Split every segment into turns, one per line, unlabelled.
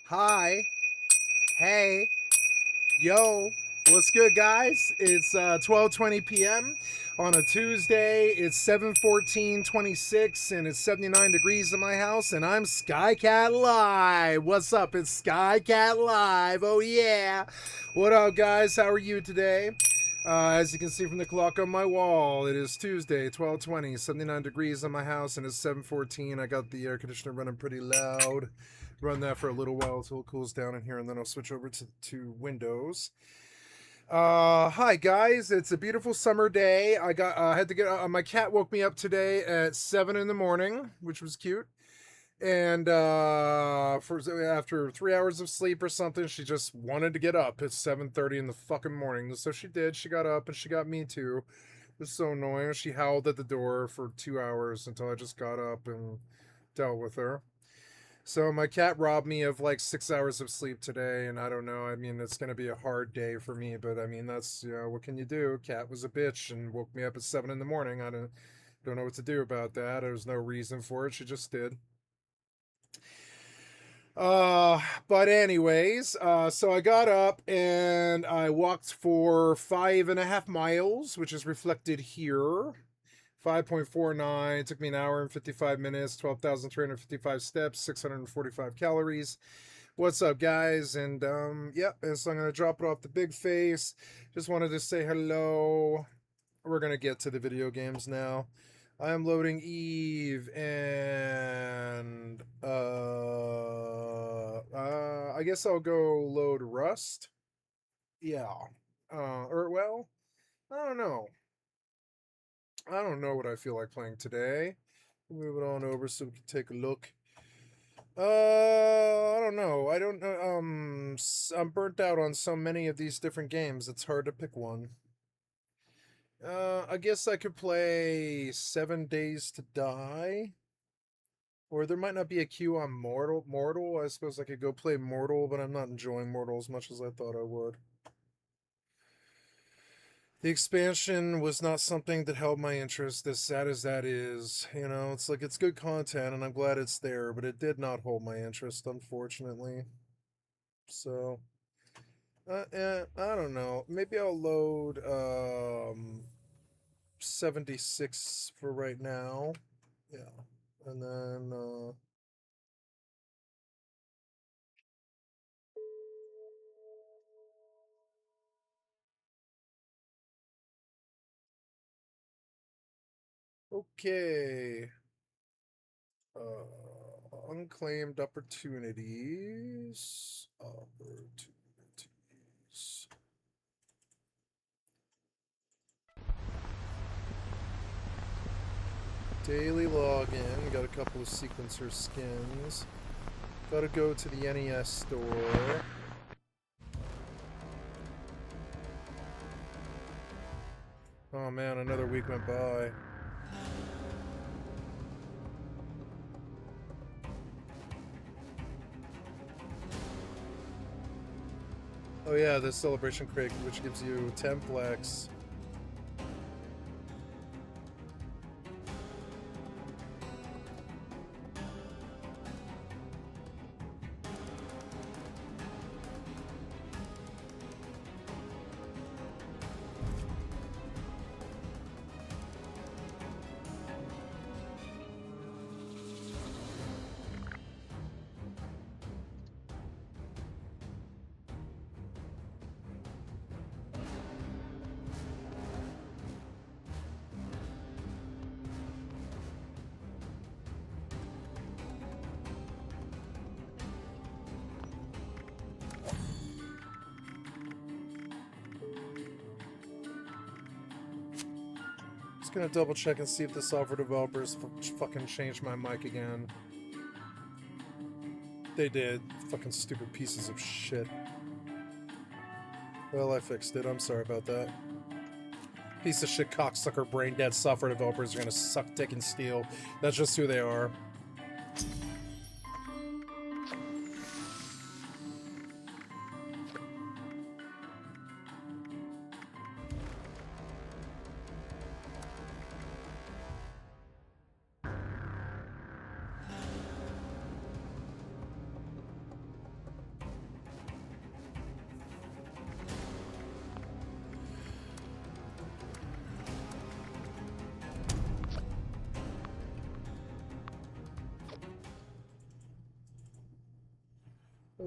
Hi. Hey. Yo. What's good, guys? It's 12:20 p.m. on a Tuesday. It's 7/14/26 and it's 79 degrees in my house and I'm Skycatlive. What's up? It's Skycatlive. Oh yeah. What up, guys? How are you today? As you can see from the clock on my wall, it is Tuesday, 12:20, 79 degrees in my house, and it's 7:14. I got the air conditioner running pretty loud. Run that for a little while until it cools down in here, and then I'll switch over to Windows. Hi guys, it's a beautiful summer day. I had to get my cat woke me up today at 7 in the morning, which was cute. And for after 3 hours of sleep or something, she just wanted to get up. It's 7:30 in the fucking morning, so she did. She got up and she got me too. It was so annoying. She howled at the door for 2 hours until I just got up and dealt with her. So my cat robbed me of like 6 hours of sleep today, and I don't know. I mean, it's gonna be a hard day for me, but I mean, that's what can you do? Cat was a bitch and woke me up at 7 in the morning. I don't know what to do about that. There's no reason for it. She just did. Uh, but anyways, so I got up and I walked for 5.5 miles, which is reflected here. 5.49. It took me an hour and 55 minutes, 12,355 steps, 645 calories. What's up, guys? And yep, and so I'm gonna drop it off the big face. Just wanted to say hello. We're gonna get to the video games now. I am loading Eve and I guess I'll go load Rust. Yeah. Or well, I don't know. I don't know what I feel like playing today. Move it on over so we can take a look. I don't know. I don't know. I'm burnt out on so many of these different games. It's hard to pick one. I guess I could play 7 Days to Die. Or there might not be a queue on Mortal. I suppose I could go play Mortal, but I'm not enjoying Mortal as much as I thought I would. The expansion was not something that held my interest, as sad as that is. It's like it's good content and I'm glad it's there, but it did not hold my interest, unfortunately. So, I don't know. Maybe I'll load 76 for right now. Yeah. And then okay. Unclaimed opportunities. Opportunities. Daily login. Got a couple of sequencer skins. Gotta go to the NES store. Oh man, another week went by. Oh yeah, the celebration crate, which gives you Templex. Just gonna double check and see if the software developers fucking changed my mic again. They did. Fucking stupid pieces of shit. Well, I fixed it. I'm sorry about that. Piece of shit cocksucker brain dead software developers are gonna suck dick and steal. That's just who they are.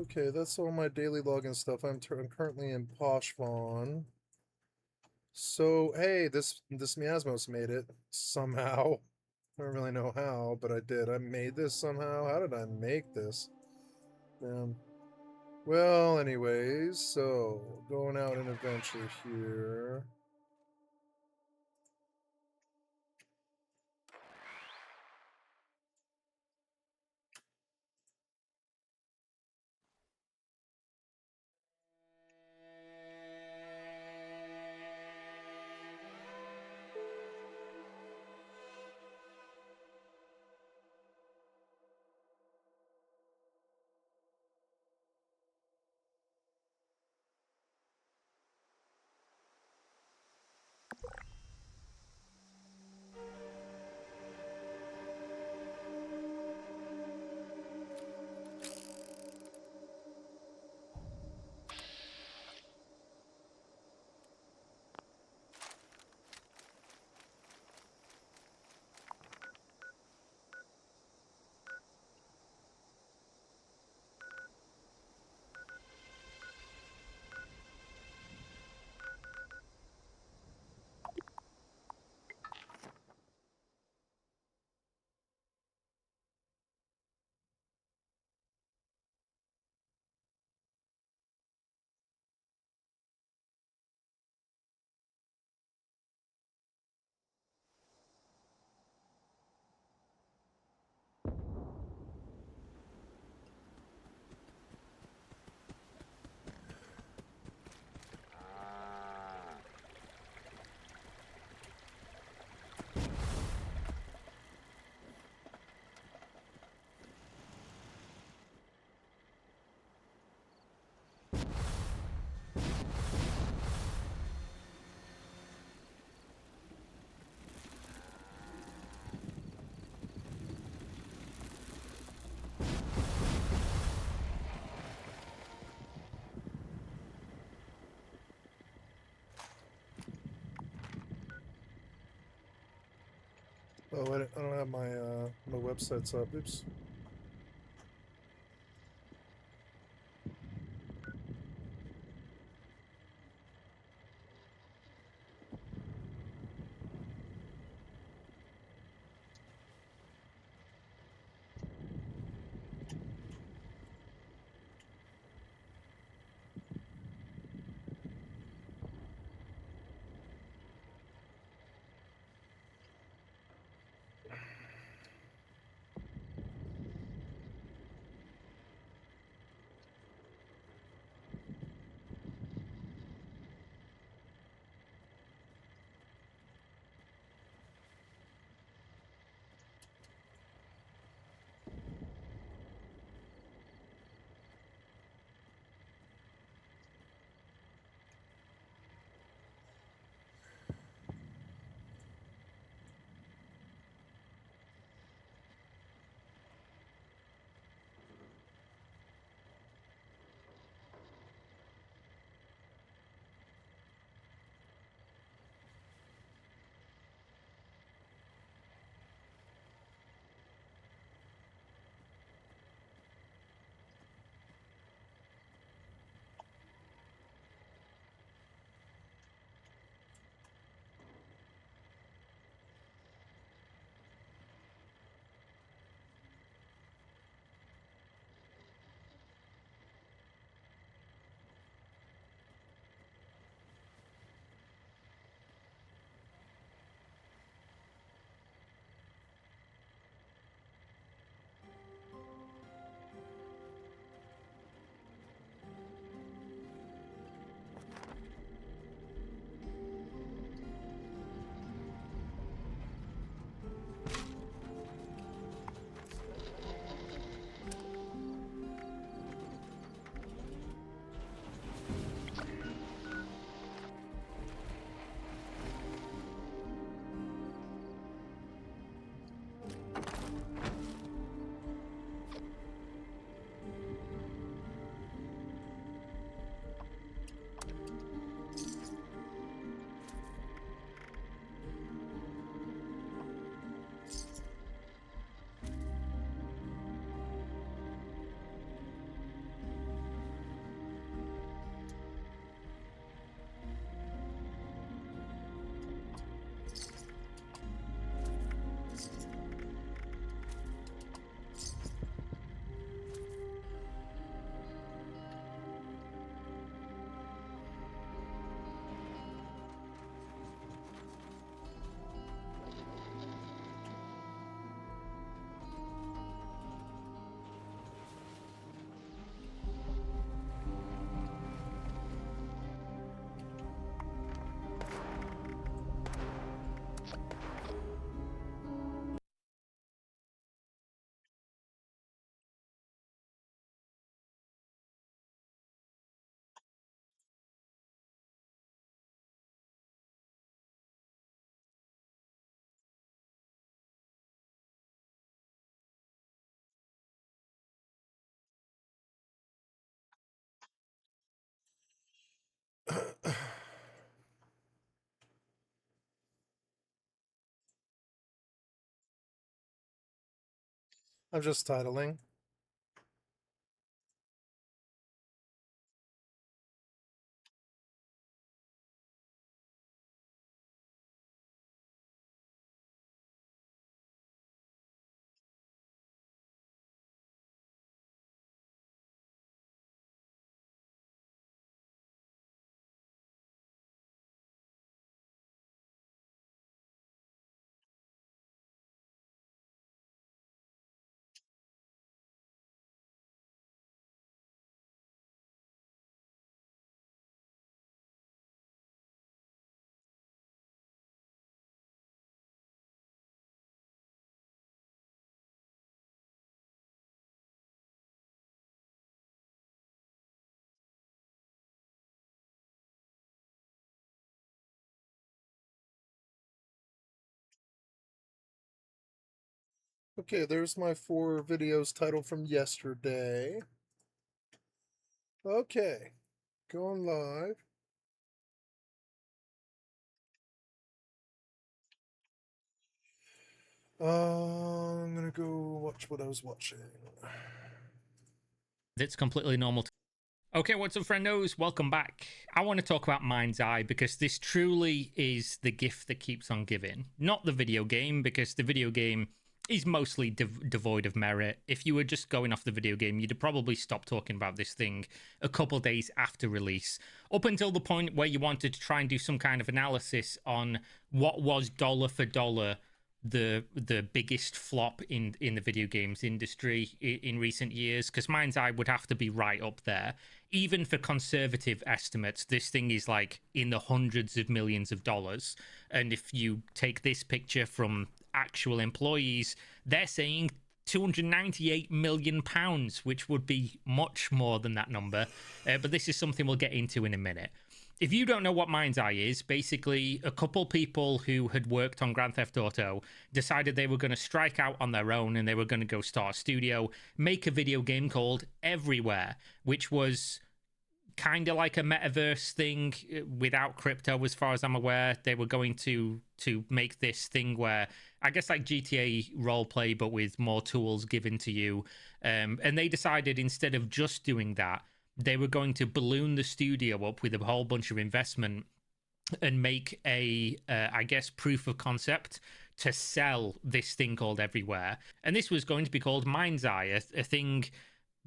Okay, that's all my daily login stuff. I'm currently in Poshvon. So hey, this Miasmos made it somehow. I don't really know how, but I did. I made this somehow. How did I make this? Well, anyways, so going out an adventure here. Oh, I don't have my websites up. Oops. I'm just titling. Okay, there's my 4 videos titled from yesterday. Okay, going live. I'm gonna go watch what I was watching.
It's completely normal. Okay, what's up, friendos? Welcome back. I want to talk about Mind's Eye because this truly is the gift that keeps on giving. Not the video game, because the video game is mostly devoid of merit. If you were just going off the video game, you'd have probably stopped talking about this thing a couple days after release, up until the point where you wanted to try and do some kind of analysis on what was dollar for dollar the biggest flop in the video games industry in recent years, because Mind's Eye would have to be right up there. Even for conservative estimates, this thing is like in the hundreds of millions of dollars. And if you take this picture from actual employees, they're saying 298 million pounds, which would be much more than that number. But this is something we'll get into in a minute. If you don't know what Mind's Eye is, basically a couple people who had worked on Grand Theft Auto decided they were going to strike out on their own, and they were going to go start a studio, make a video game called Everywhere, which was kind of like a metaverse thing without crypto, as far as I'm aware. They were going to make this thing where, I guess, like GTA roleplay, but with more tools given to you. And they decided, instead of just doing that, they were going to balloon the studio up with a whole bunch of investment and make a I guess, proof of concept to sell this thing called Everywhere. And this was going to be called Mind's Eye, a thing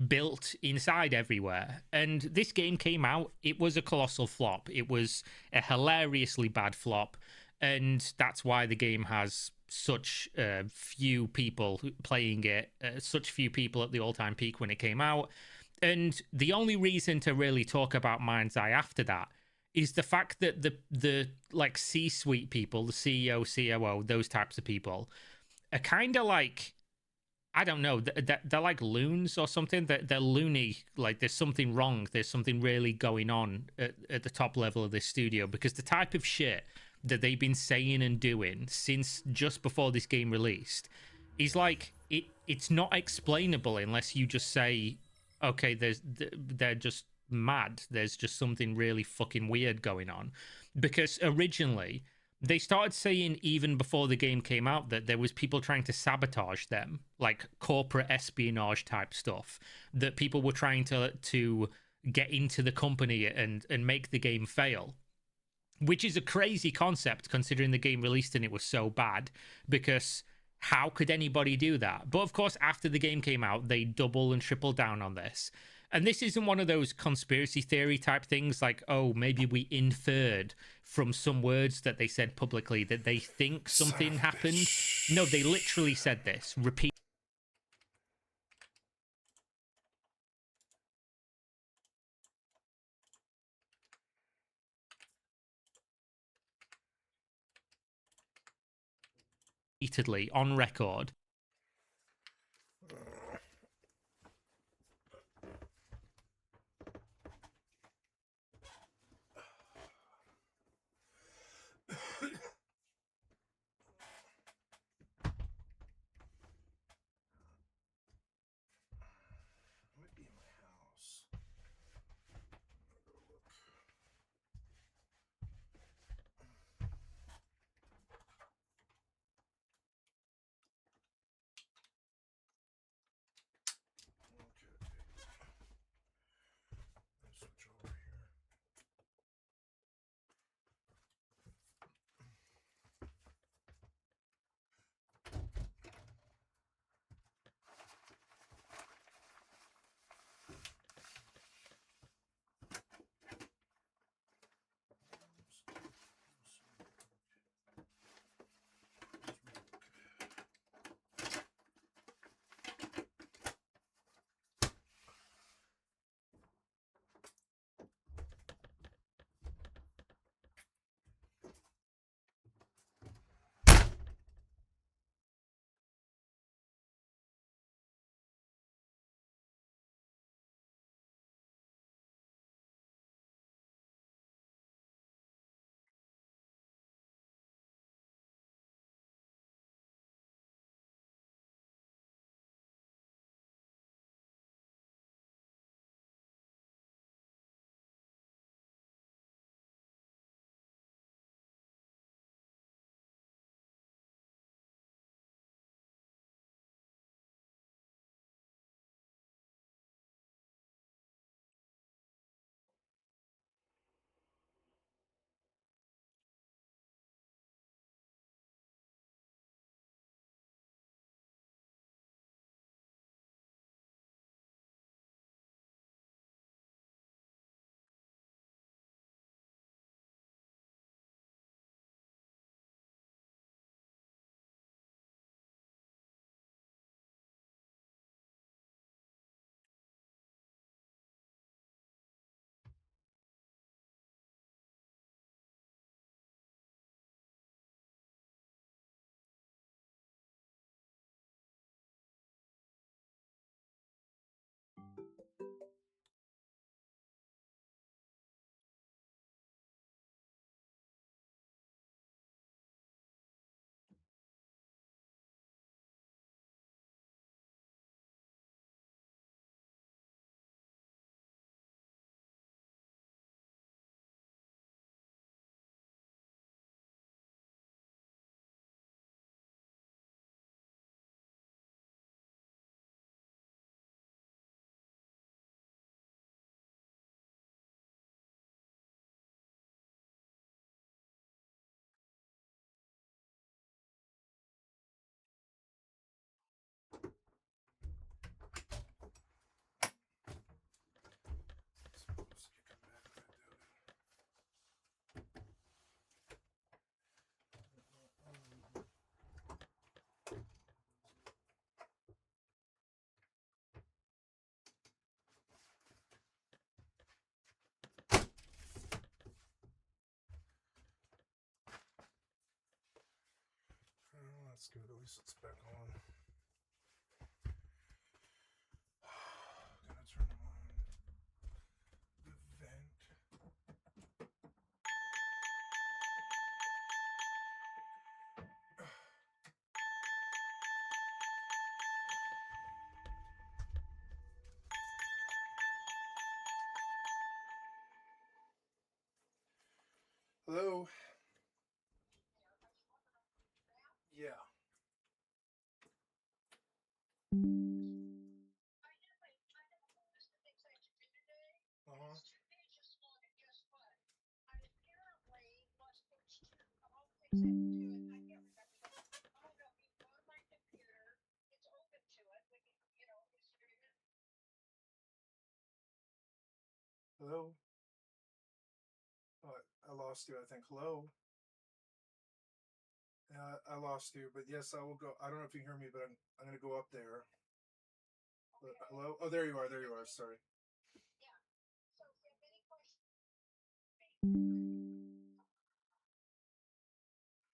built inside Everywhere. And this game came out. It was a colossal flop. It was a hilariously bad flop, and that's why the game has such few people playing it, such few people at the all-time peak when it came out. And the only reason to really talk about Mind's Eye after that is the fact that the like C-suite people, the CEO, COO, those types of people, are kind of like, I don't know, they're like loons or something. They're loony. Like, there's something wrong. There's something really going on at the top level of this studio, because the type of shit that they've been saying and doing since just before this game released is like, it's not explainable unless you just say, okay, they're just mad. There's just something really fucking weird going on. Because originally they started saying, even before the game came out, that there was people trying to sabotage them, like corporate espionage type stuff, that people were trying to get into the company and make the game fail, which is a crazy concept considering the game released and it was so bad, because how could anybody do that? But of course, after the game came out, they double and triple down on this. And this isn't one of those conspiracy theory type things like, oh, maybe we inferred from some words that they said publicly that they think something happened. No, they literally said this repeatedly on record.
Might be in my house. That's good. At least it's back on. Gonna turn on the vent. Hello? Yeah. Uh-huh. Hello? Oh, I lost you, I think. Hello? I lost you, but yes, I will go. I don't know if you can hear me, but I'm going to go up there. Hello? Oh, there you are. There you are. Sorry.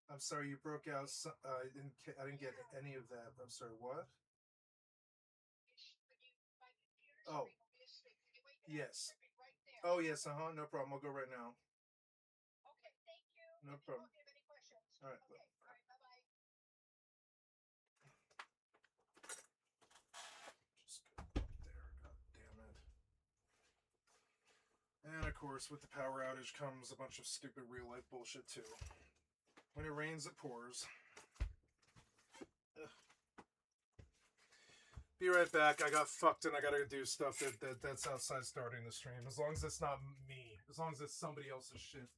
I'm sorry, you broke out. I didn't get any of that. I'm sorry. What? Oh, yes. Oh, yes. No problem. I'll go right now. No problem. All right. Just go up there. God damn it. And of course, with the power outage comes a bunch of stupid real life bullshit too. When it rains, it pours. Ugh. Be right back. I got fucked and I gotta do stuff that's outside starting the stream. As long as it's not me. As long as it's somebody else's shit.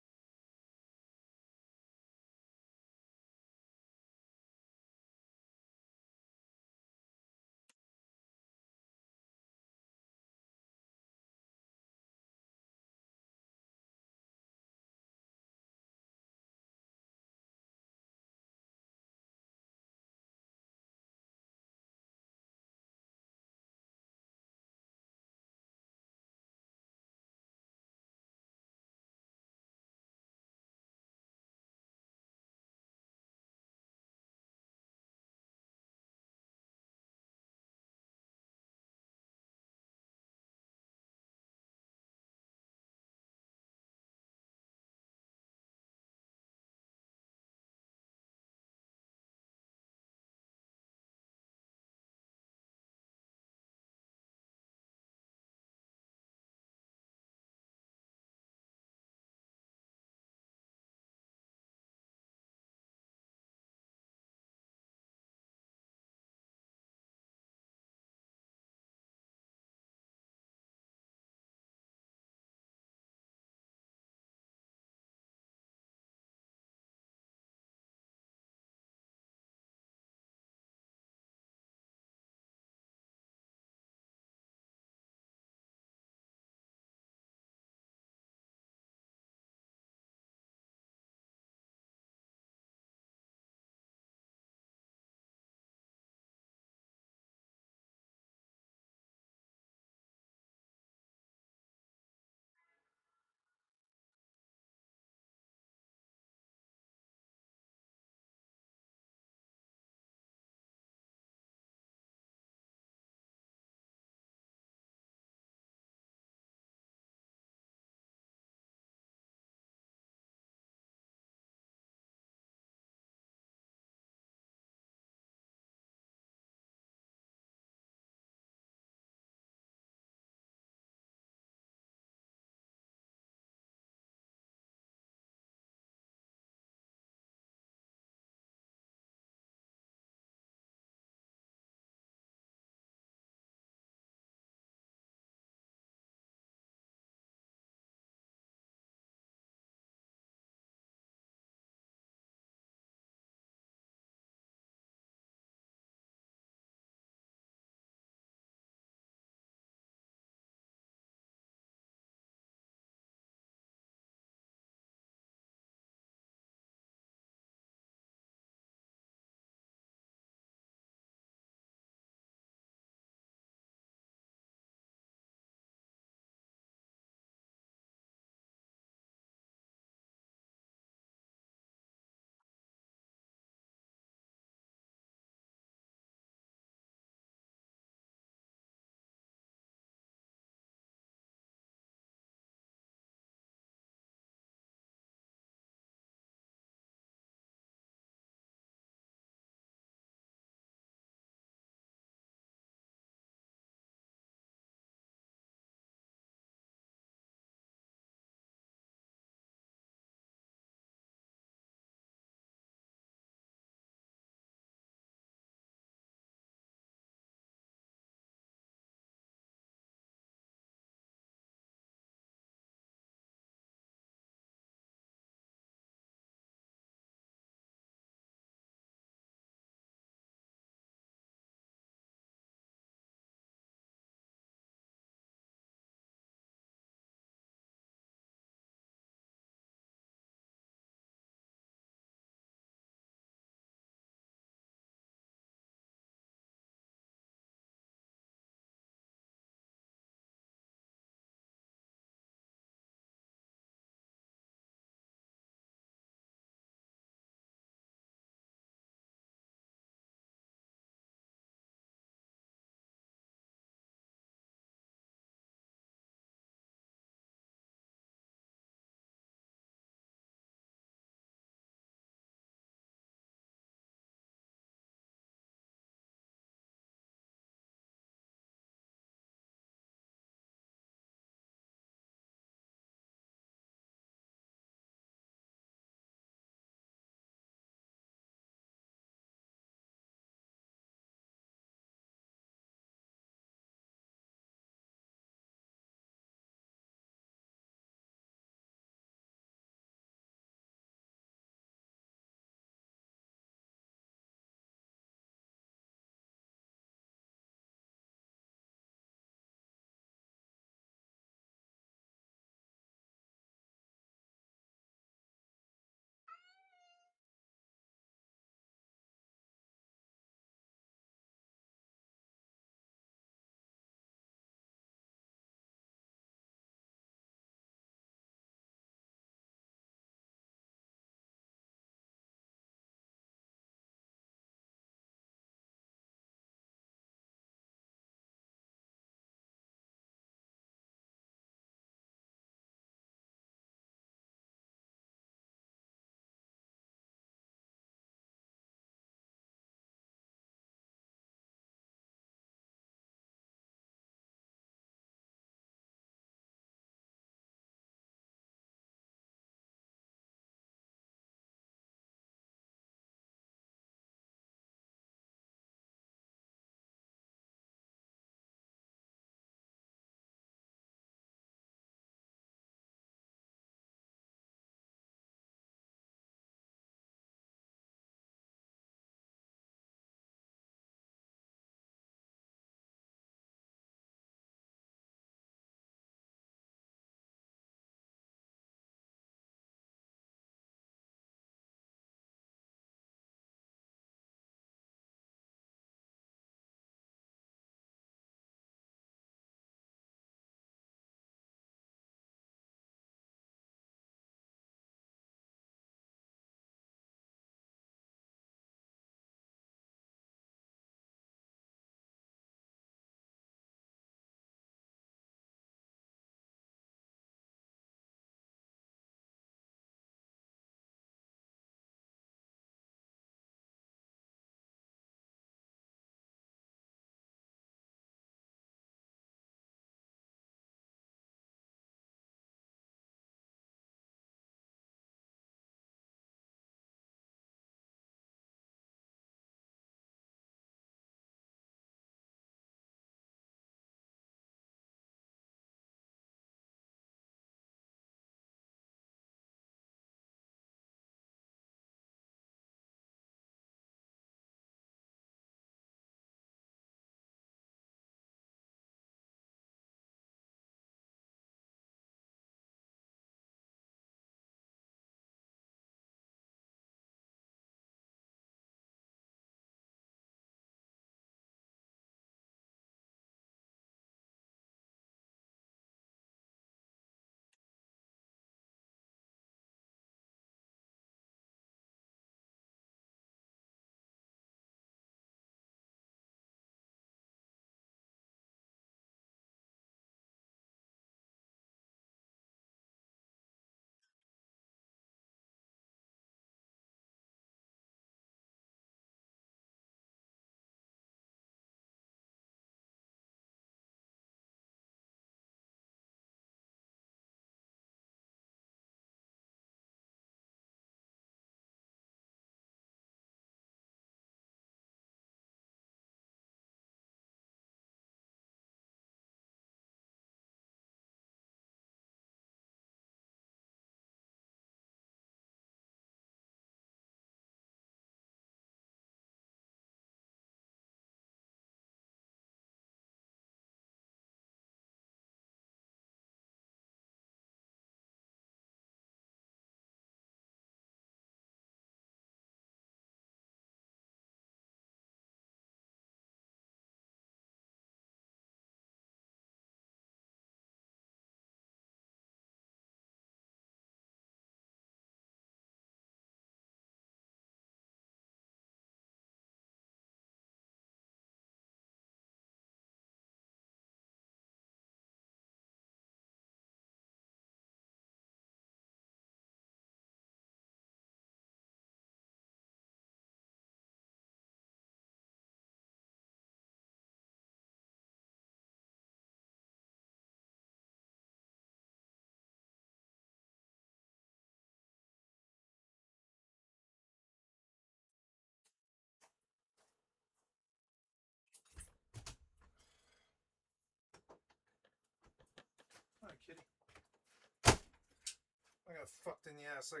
fucked in the ass. I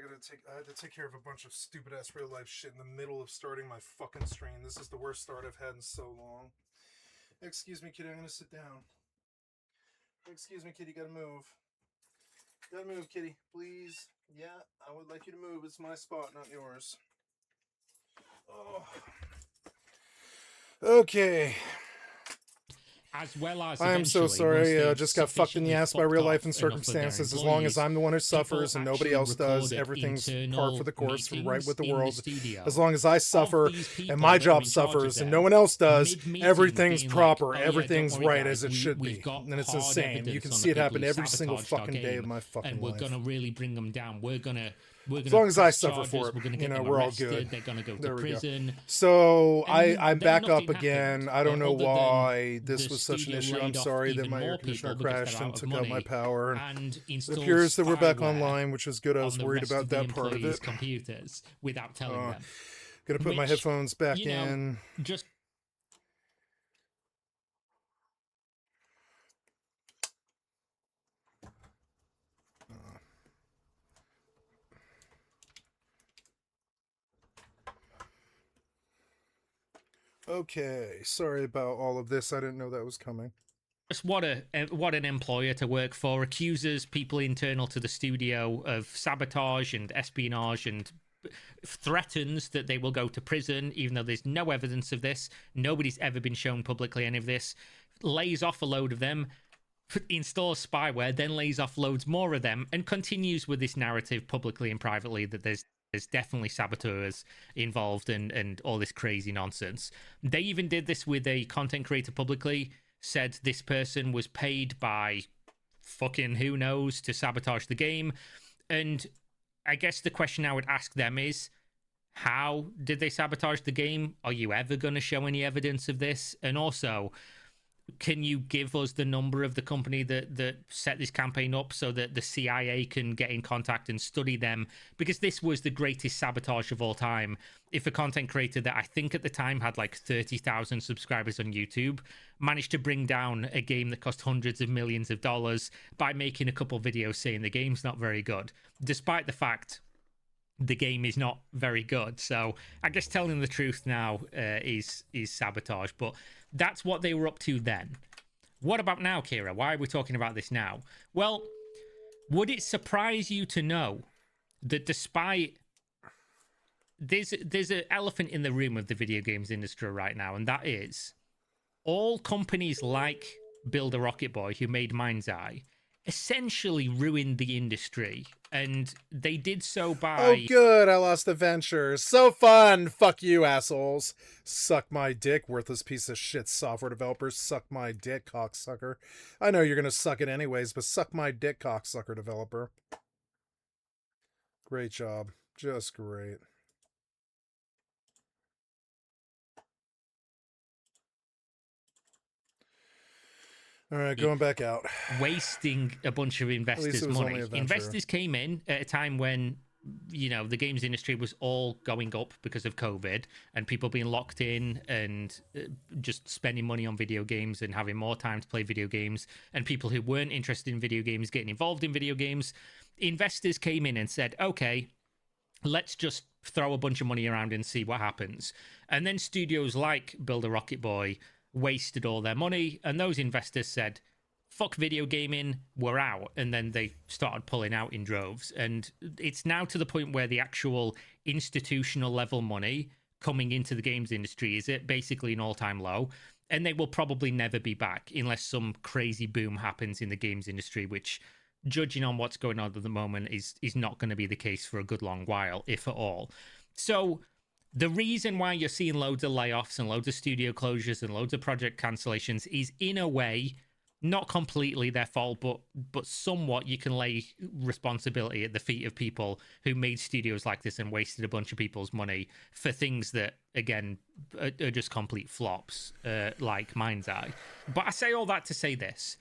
had to take care of a bunch of stupid ass real life shit in the middle of starting my fucking stream. This is the worst start I've had in so long. Excuse me, kitty. I'm gonna sit down. Excuse me, kitty. Gotta move. Gotta move, kitty. Please. Yeah, I would like you to move. It's my spot, not yours. Oh. Okay.
As well as
I am so sorry. I just got fucked in the ass by real life and circumstances. As long as I'm the one who suffers and nobody else does, everything's par for the course, right with the world. As long as I suffer and my job suffers and no one else does, everything's proper. Everything's right as it should be. And it's insane. You can see it happen every single fucking day of my fucking life.
And we're gonna really bring them down. We're gonna
as long as I suffer for it, we're all good.
They're gonna go to prison.
So I'm back up again. I don't know why this was such an issue. I'm sorry that my air conditioner crashed and took out my power. And it appears that we're back online, which is good. I was worried about that part of it.
Computers without telling them.
Gonna put my headphones back in.
Just
okay, sorry about all of this. I didn't know that was coming.
Just what an employer to work for. Accuses people internal to the studio of sabotage and espionage and threatens that they will go to prison, even though there's no evidence of this. Nobody's ever been shown publicly any of this. Lays off a load of them, installs spyware, then lays off loads more of them, and continues with this narrative publicly and privately that there's definitely saboteurs involved and all this crazy nonsense. They even did this with a content creator publicly, said this person was paid by fucking who knows to sabotage the game. And I guess the question I would ask them is, how did they sabotage the game? Are you ever going to show any evidence of this? And also, can you give us the number of the company that set this campaign up so that the CIA can get in contact and study them? Because this was the greatest sabotage of all time. If a content creator that I think at the time had like 30,000 subscribers on YouTube managed to bring down a game that cost hundreds of millions of dollars by making a couple videos saying the game's not very good, despite the fact the game is not very good. So I guess telling the truth now is sabotage, but that's what they were up to then. What about now, Kira? Why are we talking about this now? Well, would it surprise you to know that despite there's an elephant in the room of the video games industry right now, and that is all companies like Build a Rocket Boy, who made Mind's Eye, essentially ruined the industry, and they did so by...
Oh good, I lost the venture. So fun! Fuck you, assholes. Suck my dick, worthless piece of shit software developers. Suck my dick, cocksucker. I know you're gonna suck it anyways, but suck my dick, cocksucker developer. Great job. Just great. All right, going back out.
Wasting a bunch of investors' money. Investors came in at a time when, you know, the games industry was all going up because of COVID and people being locked in and just spending money on video games and having more time to play video games, and people who weren't interested in video games getting involved in video games. Investors came in and said, okay, let's just throw a bunch of money around and see what happens. And then studios like Build a Rocket Boy wasted all their money, and those investors said, fuck video gaming, we're out. And then they started pulling out in droves, and it's now to the point where the actual institutional level money coming into the games industry is at basically an all-time low, and they will probably never be back unless some crazy boom happens in the games industry, which, judging on what's going on at the moment, is not going to be the case for a good long while, if at all. So the reason why you're seeing loads of layoffs and loads of studio closures and loads of project cancellations is, in a way, not completely their fault, but somewhat you can lay responsibility at the feet of people who made studios like this and wasted a bunch of people's money for things that, again, are just complete flops, like Mind's Eye. But I say all that to say this.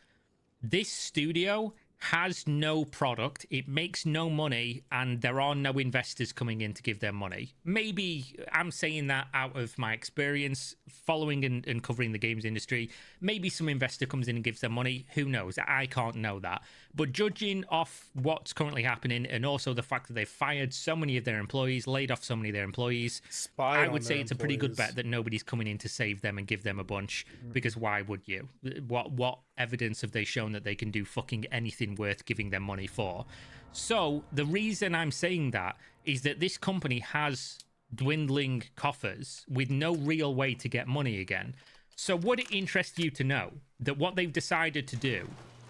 This studio has no product, it makes no money, and there are no investors coming in to give them money. Maybe I'm saying that out of my experience following and covering the games industry. Maybe some investor comes in and gives them money. Who knows? I can't know that. But judging off what's currently happening, and also the fact that they've fired so many of their employees, laid off so many of their employees, I would say it's a pretty good bet that nobody's coming in to save them and give them a bunch, because why would you? What evidence have they shown that they can do fucking anything worth giving them money for? So the reason I'm saying that is that this company has dwindling coffers with no real way to get money again. So would it interest you to know that what they've decided to do,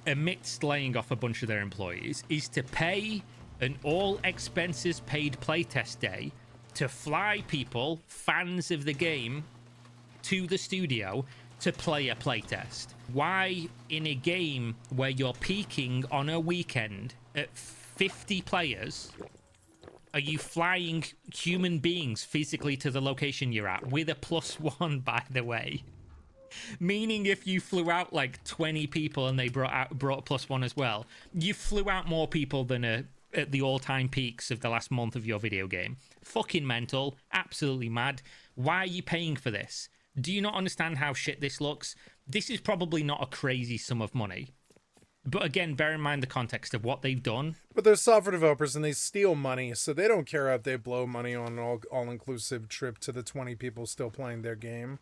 amidst laying off a bunch of their employees, is to pay an all expenses paid playtest day to fly people, fans of the game, to the studio to play a playtest? Why, in a game where you're peaking on a weekend at 50 players, are you flying human beings physically to the location you're at with a +1, by the way? Meaning if you flew out like 20 people and they brought +1 as well, you flew out more people than at the all-time peaks of the last month of your video game. Fucking mental. Absolutely mad. Why are you paying for this? Do you not understand how shit this looks? This is probably not a crazy sum of money. But again, bear in mind the context of what they've done.
But they're software developers and they steal money, so they don't care if they blow money on an all-inclusive trip to the 20 people still playing their game.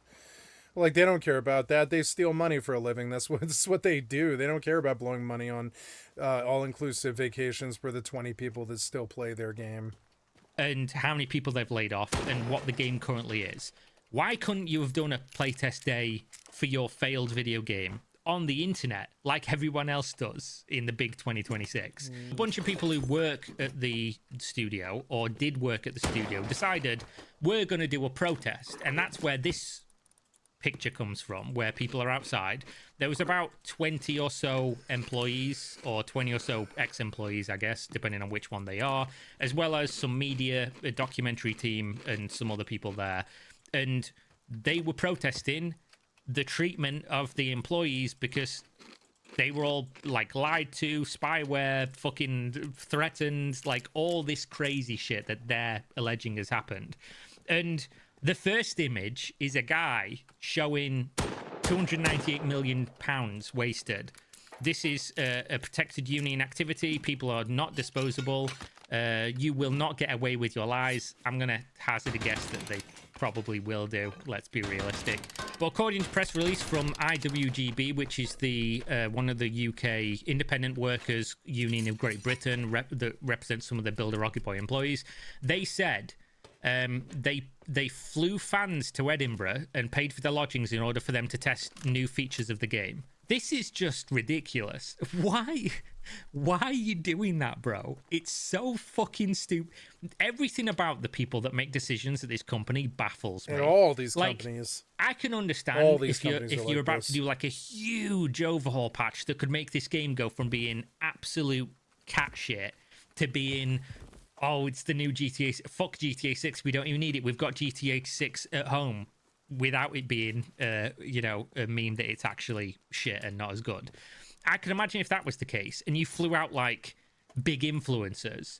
Like, they don't care about that. They steal money for a living. That's what they do. They don't care about blowing money on all-inclusive vacations for the 20 people that still play their game.
And how many people they've laid off and what the game currently is. Why couldn't you have done a playtest day for your failed video game on the internet like everyone else does in the big 2026? A bunch of people who work at the studio or did work at the studio decided we're going to do a protest, and that's where this picture comes from, where people are outside. There was about 20 or so employees, or 20 or so ex-employees, I guess, depending on which one they are, as well as some media, a documentary team, and some other people there. And they were protesting the treatment of the employees because they were all like lied to, spyware, fucking threatened, like all this crazy shit that they're alleging has happened. And the first image is a guy showing £298 million wasted. This is a protected union activity. People are not disposable. You will not get away with your lies. I'm going to hazard a guess that they probably will do. Let's be realistic. But according to press release from IWGB, which is the one of the UK Independent Workers Union of Great Britain that represents some of the Builder Occupier employees, they said they flew fans to Edinburgh and paid for their lodgings in order for them to test new features of the game. This is just ridiculous. Why are you doing that, bro? It's so fucking stupid. Everything about the people that make decisions at this company baffles me.
And all these companies.
I can understand if you're about to do like a huge overhaul patch that could make this game go from being absolute cat shit to being, oh, it's the new GTA. Fuck GTA 6. We don't even need it. We've got GTA 6 at home, without it being, a meme that it's actually shit and not as good. I can imagine if that was the case, and you flew out like big influencers,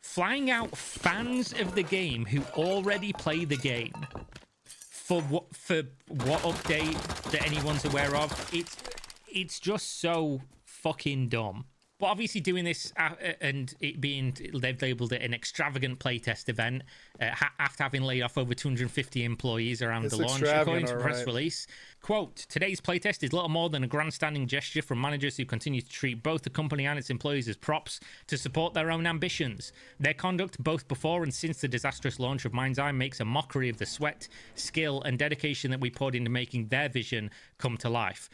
flying out fans of the game who already play the game for what update that anyone's aware of. It's just so fucking dumb. But obviously doing this and it being, they've labelled it an extravagant playtest event after having laid off over 250 employees around the launch, according to press release. Quote, today's playtest is little more than a grandstanding gesture from managers who continue to treat both the company and its employees as props to support their own ambitions. Their conduct, both before and since the disastrous launch of Mind's Eye, makes a mockery of the sweat, skill, and dedication that we poured into making their vision come to life.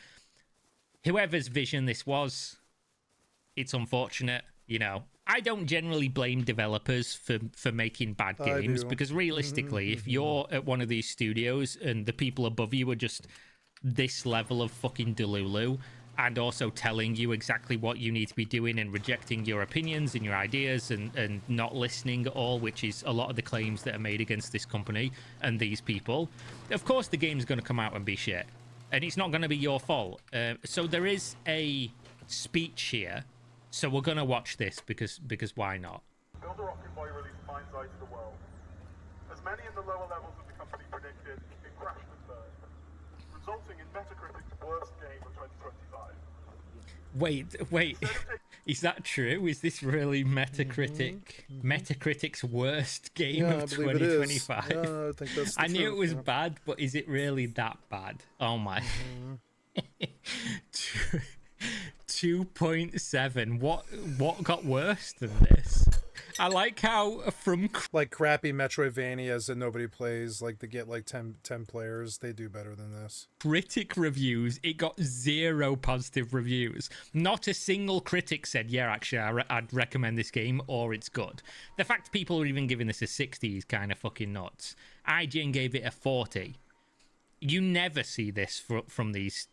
Whoever's vision this was, it's unfortunate, I don't generally blame developers for making bad games, because realistically, if you're at one of these studios and the people above you are just this level of fucking delulu and also telling you exactly what you need to be doing and rejecting your opinions and your ideas and not listening at all, which is a lot of the claims that are made against this company and these people, of course the game's going to come out and be shit. And it's not going to be your fault. So there is a speech here So we're gonna watch this because why not?
Build a Rocket Boy released Mind's Eye to the world. As many in the lower levels of the company predicted, it crashed and burned, resulting in Metacritic's worst game of 2025.
Wait. Is that true? Is this really Metacritic's worst game of 2025?
Yeah, I think that's the
I knew
truth,
it was
yeah.
bad, but is it really that bad? Oh my. 2.7. What got worse than this? I like how from
Like crappy Metroidvanias that nobody plays, like they get like 10 players, they do better than this.
critic reviews, it got 0 positive reviews. Not a single critic said, yeah, actually, I'd recommend this game or it's good. The fact people are even giving this a 60 is kind of fucking nuts. IGN gave it a 40. You never see this from these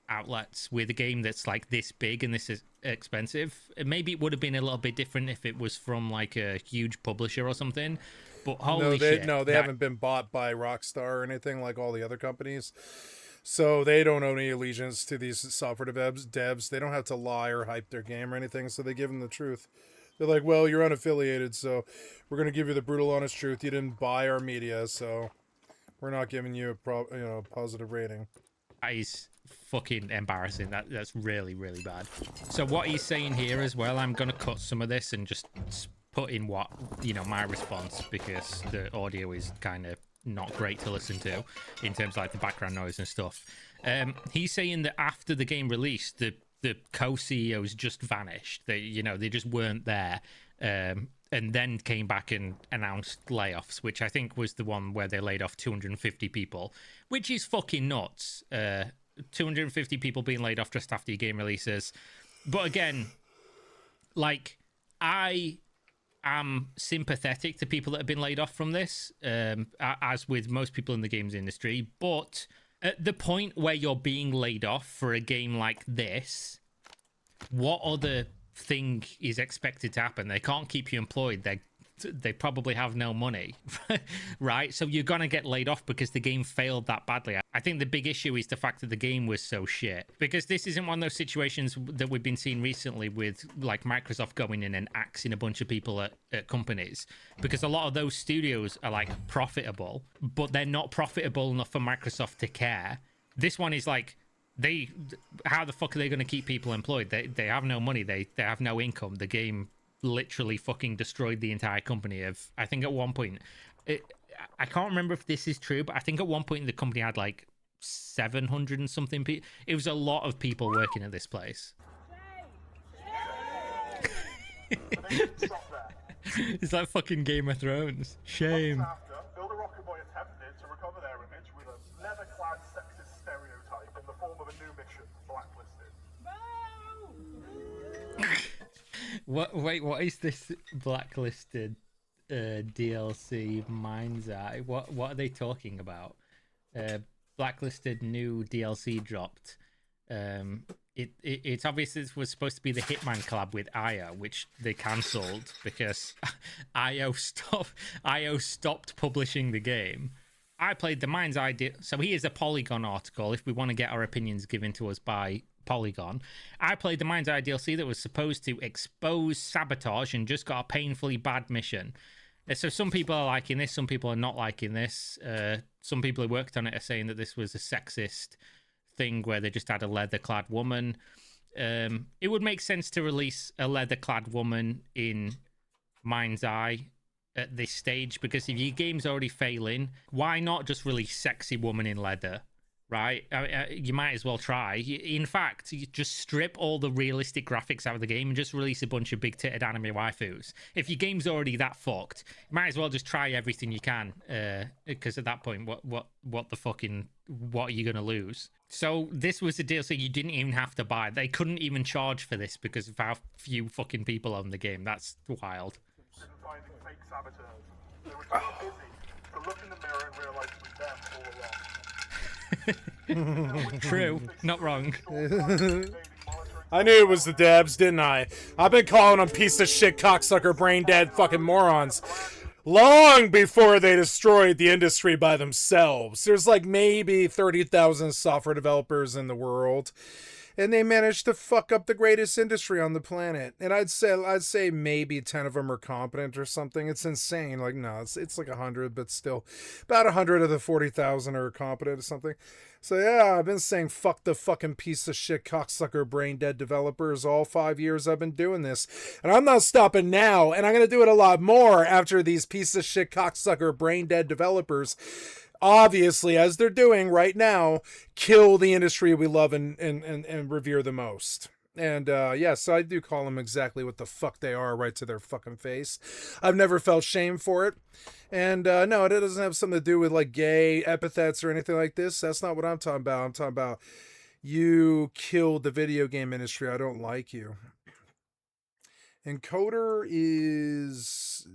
outlets with a game that's like this big and this is expensive. Maybe it would have been a little bit different if it was from like a huge publisher or something. But holy shit.
They haven't been bought by Rockstar or anything like all the other companies. So they don't owe any allegiance to these software devs. They don't have to lie or hype their game or anything, so they give them the truth. They're like, well, you're unaffiliated, so we're going to give you the brutal, honest truth. You didn't buy our media, so we're not giving you a positive rating.
That is fucking embarrassing. That's really, really bad. So what he's saying here as well, I'm going to cut some of this and just put in what, my response, because the audio is kind of not great to listen to in terms of like the background noise and stuff. He's saying that after the game released, the co-CEOs just vanished. They just weren't there. And then came back and announced layoffs, which I think was the one where they laid off 250 people, which is fucking nuts. 250 people being laid off just after your game releases. But again, like, I am sympathetic to people that have been laid off from this, as with most people in the games industry. But at the point where you're being laid off for a game like this, what other thing is expected to happen? They can't keep you employed. They probably have no money, right? So you're gonna get laid off because the game failed that badly. I think the big issue is the fact that the game was so shit, because this isn't one of those situations that we've been seeing recently with like Microsoft going in and axing a bunch of people at companies, because a lot of those studios are like profitable, but they're not profitable enough for Microsoft to care. This one is like, how the fuck are they going to keep people employed? They have no money. They have no income. The game literally fucking destroyed the entire company. I think at one point, I can't remember if this is true, but I think at one point the company had like 700 and something people. It was a lot of people working at this place. It's like fucking Game of Thrones. Shame.
After, Build a Rocket Boy attempted to recover their image with a leather-clad sexist stereotype in the form of a new mission, Blacklisted.
What is this Blacklisted DLC Mind's Eye? What are they talking about? Blacklisted new DLC dropped. It's obvious it was supposed to be the Hitman collab with IO, which they cancelled because IO stopped publishing the game. I played the Mind's Eye. So here's a Polygon article if we want to get our opinions given to us by Polygon. I played the Mind's Eye DLC that was supposed to expose sabotage and just got a painfully bad mission. So some people are liking this, some people are not liking this. Some people who worked on it are saying that this was a sexist thing where they just had a leather-clad woman. It would make sense to release a leather-clad woman in Mind's Eye at this stage, because if your game's already failing, why not just release sexy woman in leather, right? You might as well try. In fact, you just strip all the realistic graphics out of the game and just release a bunch of big-titted anime waifus. If your game's already that fucked, you might as well just try everything you can, because at that point, what are you gonna lose? So this was a DLC you didn't even have to buy. They couldn't even charge for this because of how few fucking people own the game. That's wild.
Finding fake saboteurs. They were too busy to look in the mirror and realize it was them all along.
True, not wrong.
I knew it was the devs, didn't I? I've been calling them piece of shit, cocksucker, brain dead fucking morons long before they destroyed the industry by themselves. There's like maybe 30,000 software developers in the world, and they managed to fuck up the greatest industry on the planet. And I'd say maybe 10 of them are competent or something. It's insane. Like, no, it's like 100, but still about 100 of the 40,000 are competent or something. So yeah, I've been saying fuck the fucking piece of shit cocksucker brain dead developers all 5 years I've been doing this. And I'm not stopping now, and I'm going to do it a lot more after these piece of shit cocksucker brain dead developers, obviously, as they're doing right now, kill the industry we love and revere the most. And yes, I do call them exactly what the fuck they are, right to their fucking face. I've never felt shame for it. And no, it doesn't have something to do with like gay epithets or anything like this. That's not what I'm talking about. I'm talking about you killed the video game industry. I don't like you. Encoder is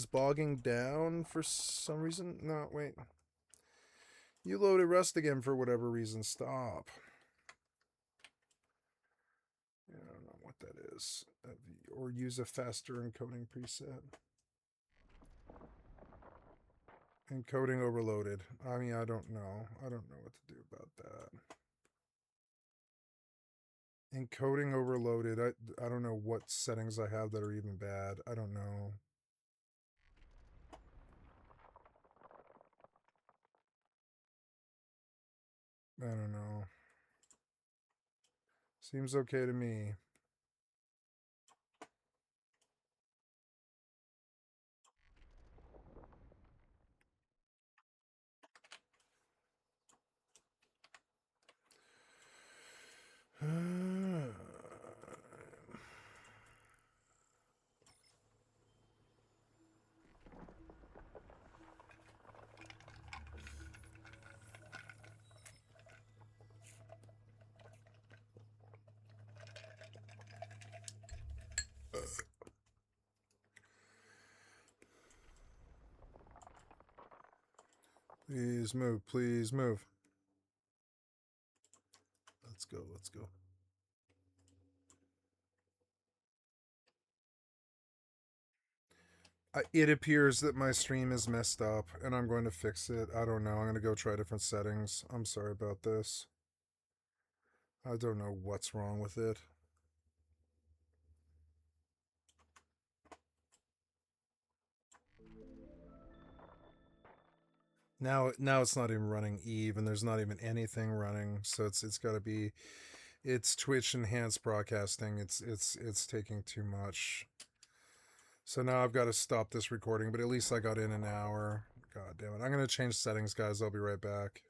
bogging down for some reason. No, wait. You loaded Rust again for whatever reason. Stop. I don't know what that is. Or use a faster encoding preset. Encoding overloaded. I mean, I don't know. I don't know what to do about that. Encoding overloaded. I don't know what settings I have that are even bad. I don't know. I don't know. Seems okay to me. Please move. Please move. Let's go. Let's go. It appears that my stream is messed up, and I'm going to fix it. I don't know. I'm going to go try different settings. I'm sorry about this. I don't know what's wrong with it. Now it's not even running Eve, and there's not even anything running. So it's got to be, it's Twitch enhanced broadcasting. It's taking too much. So now I've got to stop this recording, but at least I got in an hour. God damn it! I'm gonna change settings, guys. I'll be right back.